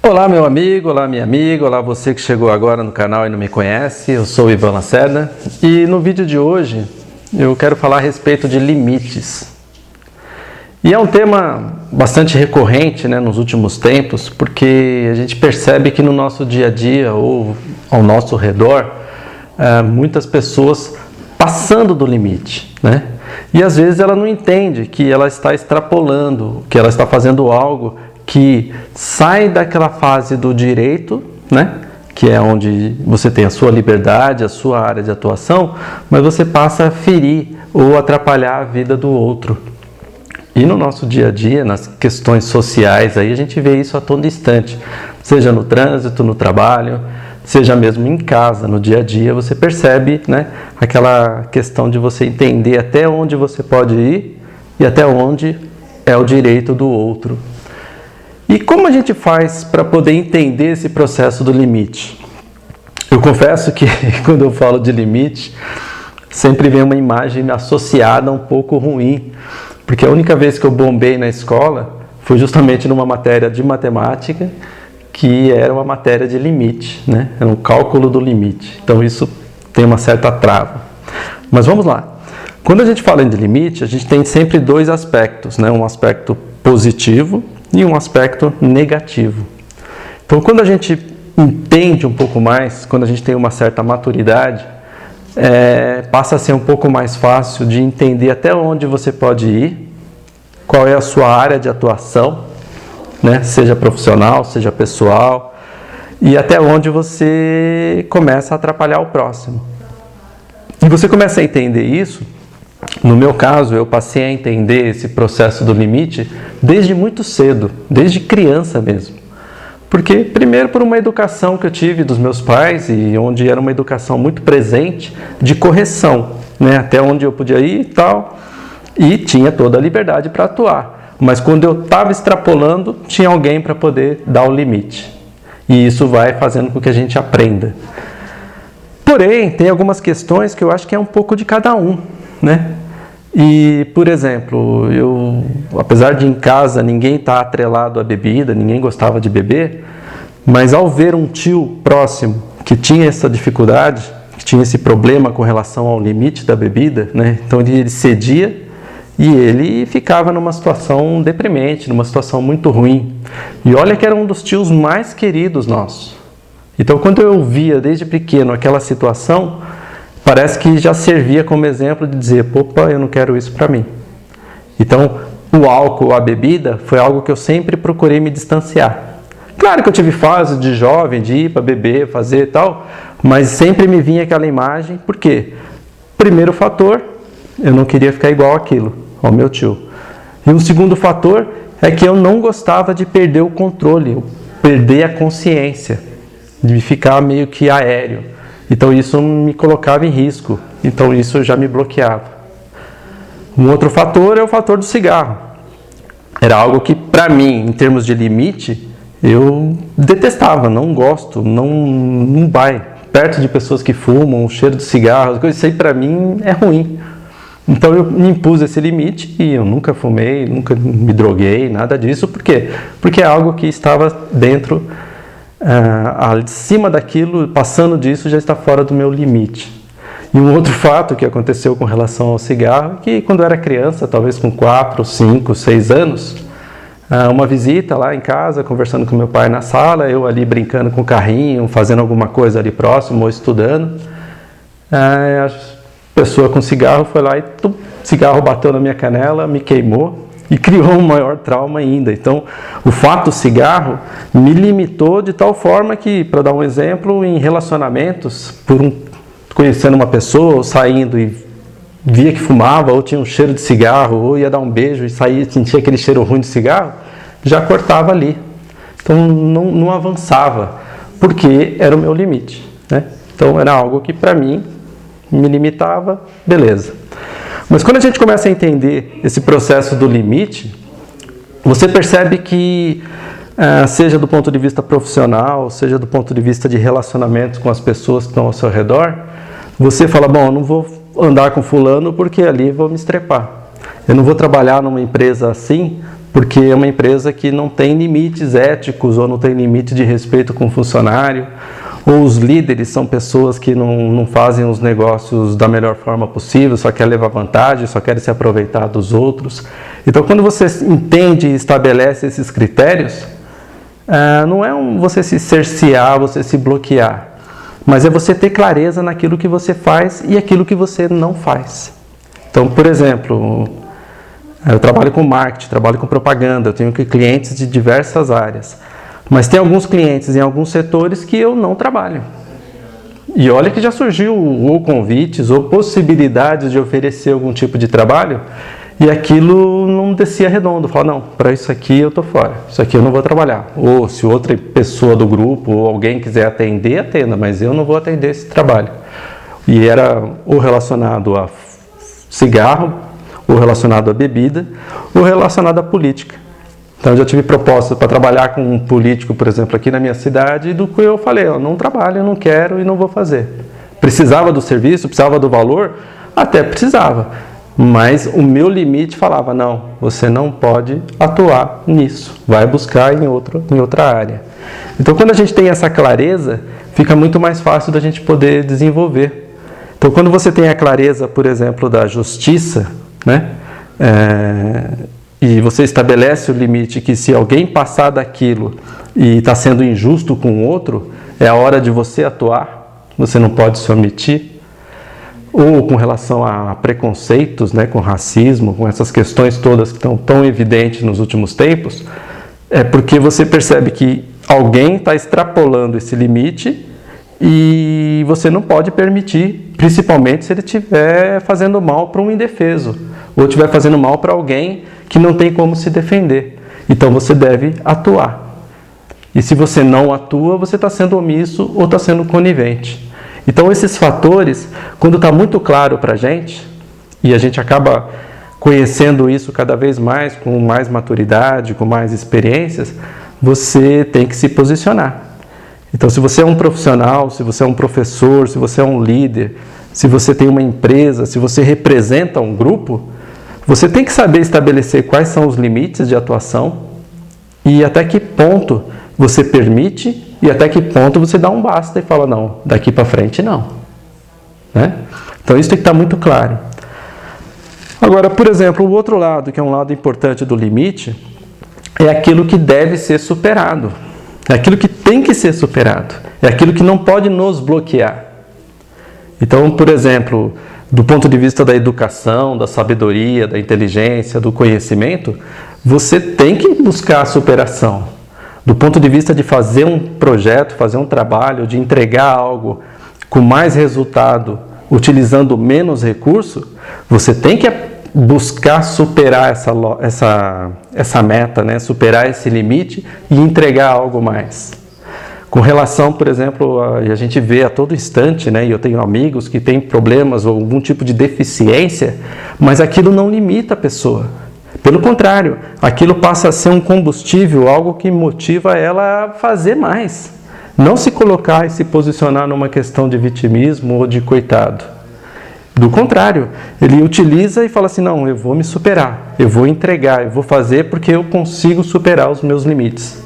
Olá meu amigo, olá minha amiga, olá você que chegou agora no canal e não me conhece, eu sou o Ivan Lacerda e no vídeo de hoje eu quero falar a respeito de limites. E é um tema bastante recorrente, nos últimos tempos, porque a gente percebe que no nosso dia a dia ou ao nosso redor, muitas pessoas passando do limite, E às vezes ela não entende que ela está extrapolando, que ela está fazendo algo que sai daquela fase do direito, que é onde você tem a sua liberdade, a sua área de atuação, mas você passa a ferir ou atrapalhar a vida do outro. E no nosso dia a dia, nas questões sociais, aí a gente vê isso a todo instante, seja no trânsito, no trabalho, seja mesmo em casa, no dia a dia, você percebe aquela questão de você entender até onde você pode ir e até onde é o direito do outro. E como a gente faz para poder entender esse processo do limite? Eu confesso que quando eu falo de limite, sempre vem uma imagem associada um pouco ruim, porque a única vez que eu bombei na escola foi justamente numa matéria de matemática, que era uma matéria de limite, Era um cálculo do limite. Então isso tem uma certa trava. Mas vamos lá. Quando a gente fala de limite, a gente tem sempre dois aspectos, Um aspecto positivo e um aspecto negativo. Então, quando a gente entende um pouco mais, quando a gente tem uma certa maturidade, passa a ser um pouco mais fácil de entender até onde você pode ir, qual é a sua área de atuação, seja profissional, seja pessoal, e até onde você começa a atrapalhar o próximo. E você começa a entender isso. No meu caso, eu passei a entender esse processo do limite desde muito cedo, desde criança mesmo. Porque, primeiro, por uma educação que eu tive dos meus pais, e onde era uma educação muito presente de correção, até onde eu podia ir e tal, e tinha toda a liberdade para atuar. Mas quando eu estava extrapolando, tinha alguém para poder dar o limite. E isso vai fazendo com que a gente aprenda. Porém, tem algumas questões que eu acho que é um pouco de cada um, E, por exemplo, apesar de em casa ninguém estar atrelado à bebida, ninguém gostava de beber, mas ao ver um tio próximo que tinha essa dificuldade, que tinha esse problema com relação ao limite da bebida, Então ele cedia e ele ficava numa situação deprimente, numa situação muito ruim. E olha que era um dos tios mais queridos nossos. Então, quando eu via desde pequeno aquela situação, parece que já servia como exemplo de dizer, opa, eu não quero isso para mim. Então, o álcool, a bebida, foi algo que eu sempre procurei me distanciar. Claro que eu tive fase de jovem, de ir para beber, fazer e tal, mas sempre me vinha aquela imagem, por quê? Primeiro fator, eu não queria ficar igual àquilo, ao meu tio. E um segundo fator é que eu não gostava de perder o controle, perder a consciência, de ficar meio que aéreo. Então isso me colocava em risco, então isso já me bloqueava. Um outro fator é o fator do cigarro. Era algo que, para mim, em termos de limite, eu detestava, não gosto, não vai. Perto de pessoas que fumam, o cheiro de cigarro, isso aí para mim é ruim. Então eu me impus esse limite e eu nunca fumei, nunca me droguei, nada disso. Por quê? Porque é algo que estava dentro, acima daquilo, passando disso, já está fora do meu limite. E um outro fato que aconteceu com relação ao cigarro, é que quando eu era criança, talvez com 4, 5, 6 anos, uma visita lá em casa, conversando com meu pai na sala, eu ali brincando com o carrinho, fazendo alguma coisa ali próximo ou estudando, a pessoa com cigarro foi lá e o cigarro bateu na minha canela, me queimou e criou um maior trauma ainda. Então, o fato do cigarro me limitou de tal forma que, para dar um exemplo, em relacionamentos, conhecendo uma pessoa, ou saindo e via que fumava, ou tinha um cheiro de cigarro, ou ia dar um beijo e sentia aquele cheiro ruim de cigarro, já cortava ali. Então, não avançava, porque era o meu limite, Então, era algo que, para mim, me limitava, beleza. Mas quando a gente começa a entender esse processo do limite, você percebe que, seja do ponto de vista profissional, seja do ponto de vista de relacionamento com as pessoas que estão ao seu redor, você fala, bom, eu não vou andar com fulano porque ali vou me estrepar. Eu não vou trabalhar numa empresa assim porque é uma empresa que não tem limites éticos ou não tem limite de respeito com o funcionário, ou os líderes são pessoas que não fazem os negócios da melhor forma possível, só querem levar vantagem, só querem se aproveitar dos outros. Então, quando você entende e estabelece esses critérios, não é você se cercear, você se bloquear, mas é você ter clareza naquilo que você faz e aquilo que você não faz. Então, por exemplo, eu trabalho com marketing, trabalho com propaganda, eu tenho clientes de diversas áreas, mas tem alguns clientes em alguns setores que eu não trabalho. E olha que já surgiu ou convites ou possibilidades de oferecer algum tipo de trabalho e aquilo não descia redondo. Fala, não, para isso aqui eu tô fora, isso aqui eu não vou trabalhar. Ou se outra pessoa do grupo ou alguém quiser atender, atenda, mas eu não vou atender esse trabalho. E era ou relacionado a cigarro, ou relacionado à bebida, ou relacionado à política. Então, eu já tive proposta para trabalhar com um político, por exemplo, aqui na minha cidade, do que eu falei, eu não trabalho, eu não quero e não vou fazer. Precisava do serviço, precisava do valor? Até precisava, mas o meu limite falava, não, você não pode atuar nisso, vai buscar em outra área. Então, quando a gente tem essa clareza, fica muito mais fácil da gente poder desenvolver. Então, quando você tem a clareza, por exemplo, da justiça, né? E você estabelece o limite que se alguém passar daquilo e está sendo injusto com o outro, é a hora de você atuar, você não pode se omitir. Ou com relação a preconceitos, né? Com racismo, com essas questões todas que estão tão evidentes nos últimos tempos, é porque você percebe que alguém está extrapolando esse limite e você não pode permitir, principalmente se ele estiver fazendo mal para um indefeso, ou estiver fazendo mal para alguém que não tem como se defender. Então você deve atuar. E se você não atua, você está sendo omisso ou está sendo conivente. Então esses fatores, quando está muito claro para a gente, e a gente acaba conhecendo isso cada vez mais, com mais maturidade, com mais experiências, você tem que se posicionar. Então, se você é um profissional, se você é um professor, se você é um líder, se você tem uma empresa, se você representa um grupo, você tem que saber estabelecer quais são os limites de atuação e até que ponto você permite e até que ponto você dá um basta e fala, não, daqui para frente não. Né? Então, isso tem que estar muito claro. Agora, por exemplo, o outro lado, que é um lado importante do limite, é aquilo que deve ser superado. É aquilo que tem que ser superado. É aquilo que não pode nos bloquear. Então, por exemplo, do ponto de vista da educação, da sabedoria, da inteligência, do conhecimento, você tem que buscar a superação. Do ponto de vista de fazer um projeto, fazer um trabalho, de entregar algo com mais resultado, utilizando menos recurso, você tem que buscar superar essa meta, né? Superar esse limite e entregar algo mais. Com relação, por exemplo, a gente vê a todo instante, né? E eu tenho amigos que têm problemas ou algum tipo de deficiência, mas aquilo não limita a pessoa. Pelo contrário, aquilo passa a ser um combustível, algo que motiva ela a fazer mais. Não se colocar e se posicionar numa questão de vitimismo ou de coitado. Do contrário, ele utiliza e fala assim, não, eu vou me superar, eu vou entregar, eu vou fazer porque eu consigo superar os meus limites.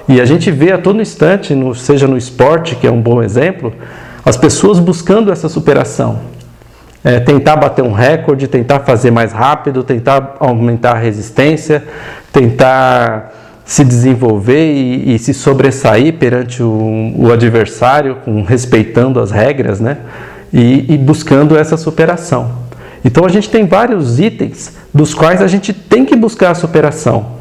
E a gente vê a todo instante, seja no esporte, que é um bom exemplo, as pessoas buscando essa superação. Tentar bater um recorde, tentar fazer mais rápido, tentar aumentar a resistência, tentar se desenvolver e se sobressair perante o adversário, respeitando as regras, né? E buscando essa superação. Então a gente tem vários itens dos quais a gente tem que buscar a superação.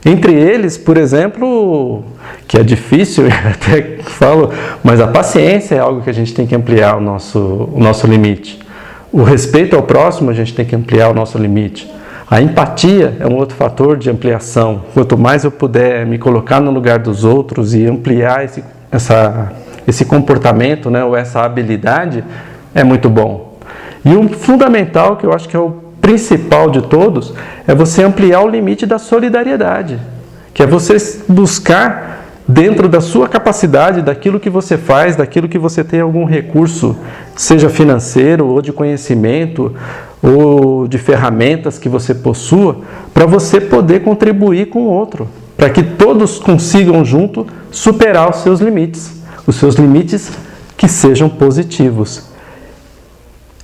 Entre eles, por exemplo, que é difícil, eu até falo, mas a paciência é algo que a gente tem que ampliar o nosso limite. O respeito ao próximo, a gente tem que ampliar o nosso limite. A empatia é um outro fator de ampliação. Quanto mais eu puder me colocar no lugar dos outros e ampliar esse comportamento, né, ou essa habilidade, é muito bom. E o fundamental, que eu acho que é o principal de todos, é você ampliar o limite da solidariedade, que é você buscar dentro da sua capacidade, daquilo que você faz, daquilo que você tem algum recurso, seja financeiro ou de conhecimento, ou de ferramentas que você possua para você poder contribuir com o outro, para que todos consigam junto superar os seus limites que sejam positivos.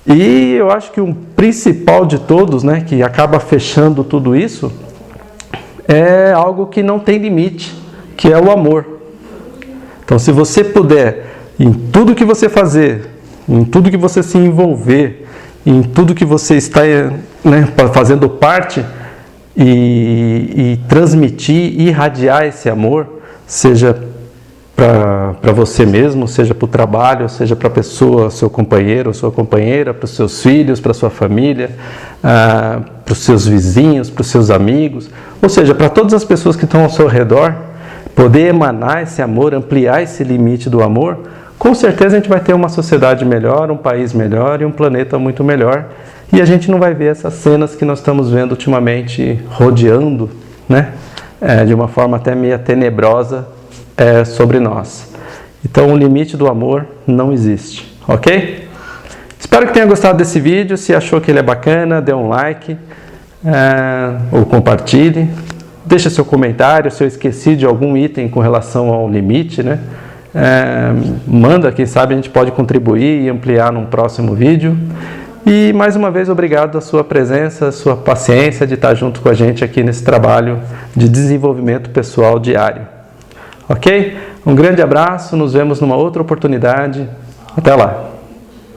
E eu acho que o principal de todos, né, que acaba fechando tudo isso, é algo que não tem limite, que é o amor. Então, se você puder, em tudo que você fazer, em tudo que você se envolver, em tudo que você está, né, fazendo parte, e transmitir, irradiar esse amor, seja para você mesmo, seja para o trabalho, seja para a pessoa, seu companheiro, sua companheira, para os seus filhos, para a sua família, para os seus vizinhos, para os seus amigos, ou seja, para todas as pessoas que estão ao seu redor, poder emanar esse amor, ampliar esse limite do amor, com certeza a gente vai ter uma sociedade melhor, um país melhor e um planeta muito melhor. E a gente não vai ver essas cenas que nós estamos vendo ultimamente rodeando, né? De uma forma até meio tenebrosa sobre nós. Então o limite do amor não existe, ok? Espero que tenha gostado desse vídeo. Se achou que ele é bacana, dê um like ou compartilhe. Deixa seu comentário, se eu esqueci de algum item com relação ao limite, né? Manda, quem sabe a gente pode contribuir e ampliar num próximo vídeo. E mais uma vez, obrigado a sua presença, a sua paciência de estar junto com a gente aqui nesse trabalho de desenvolvimento pessoal diário. Ok? Um grande abraço, nos vemos numa outra oportunidade. Até lá!